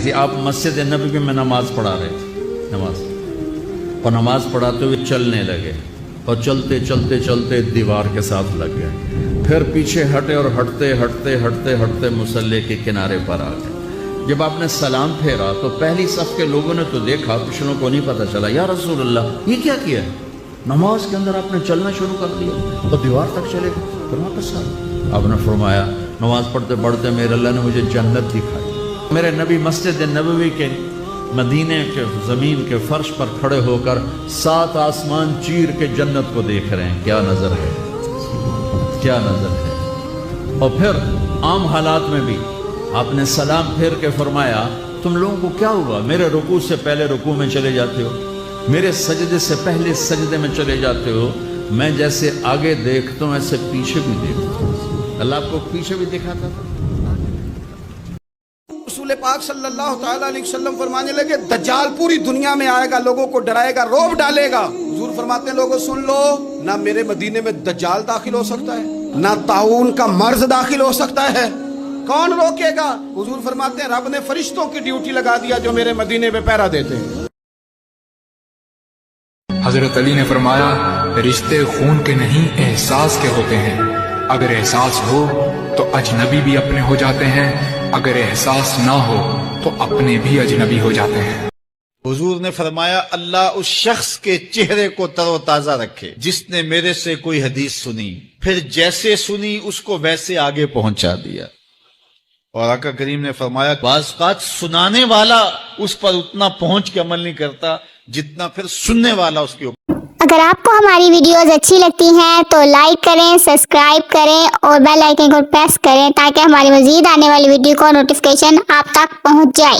تھی. آپ مسجد نبوی میں نماز پڑھا رہے تھے, اور نماز پڑھاتے ہوئے چلنے لگے, اور چلتے چلتے چلتے دیوار کے ساتھ لگ گئے. پھر پیچھے ہٹے اور ہٹتے ہٹتے ہٹتے ہٹتے مصلی کے کنارے پر آ گئے. جب آپ نے سلام پھیرا تو پہلی صف کے لوگوں نے تو دیکھا, پچھلوں کو نہیں پتہ چلا. یا رسول اللہ, یہ کیا کیا ہے؟ نماز کے اندر آپ نے چلنا شروع کر دیا اور دیوار تک چلے گئے. آپ نے فرمایا, نماز پڑھتے پڑھتے میرے اللہ نے مجھے جنت دکھائی. میرے نبی مسجد نبوی کے مدینے کے زمین کے فرش پر کھڑے ہو کر 7 آسمان چیر کے جنت کو دیکھ رہے ہیں. کیا نظر ہے, کیا نظر ہے. اور پھر عام حالات میں بھی آپ نے سلام پھیر کے فرمایا, تم لوگوں کو کیا ہوا؟ میرے رکوع سے پہلے رکوع میں چلے جاتے ہو, میرے سجدے سے پہلے سجدے میں چلے جاتے ہو. میں جیسے آگے دیکھتا ہوں ایسے پیچھے بھی دیکھتا ہوں. اللہ آپ کو پیچھے بھی دکھاتا تھا. رسول پاک صلی اللہ تعالیٰ علیہ وسلم فرمانے لگے, دجال پوری دنیا میں آئے گا, لوگوں کو ڈرائے گا, روب ڈالے گا. حضور فرماتے ہیں, لوگوں سن لو, نہ میرے مدینے میں دجال داخل ہو سکتا ہے, نہ طاعون کا مرض داخل ہو سکتا ہے. کون روکے گا؟ حضور فرماتے ہیں, رب نے فرشتوں کی ڈیوٹی لگا دیا جو میرے مدینے میں پہرا دیتے ہیں. حضرت علی نے فرمایا, رشتے خون کے نہیں احساس کے ہوتے ہیں. اگر احساس ہو تو اجنبی بھی اپنے ہو جاتے ہیں, اگر احساس نہ ہو تو اپنے بھی اجنبی ہو جاتے ہیں. حضور نے فرمایا, اللہ اس شخص کے چہرے کو تر و تازہ رکھے جس نے میرے سے کوئی حدیث سنی, پھر جیسے سنی اس کو ویسے آگے پہنچا دیا. اور آقا کریم نے فرمایا, بعض اوقات سنانے والا اس پر اتنا پہنچ کے عمل نہیں کرتا جتنا پھر سننے والا اس کے اوپر. اگر آپ کو ہماری ویڈیوز اچھی لگتی ہیں تو لائک کریں, سبسکرائب کریں اور بیل آئیکن کو پریس کریں تاکہ ہماری مزید آنے والی ویڈیو کو نوٹیفیکیشن آپ تک پہنچ جائے.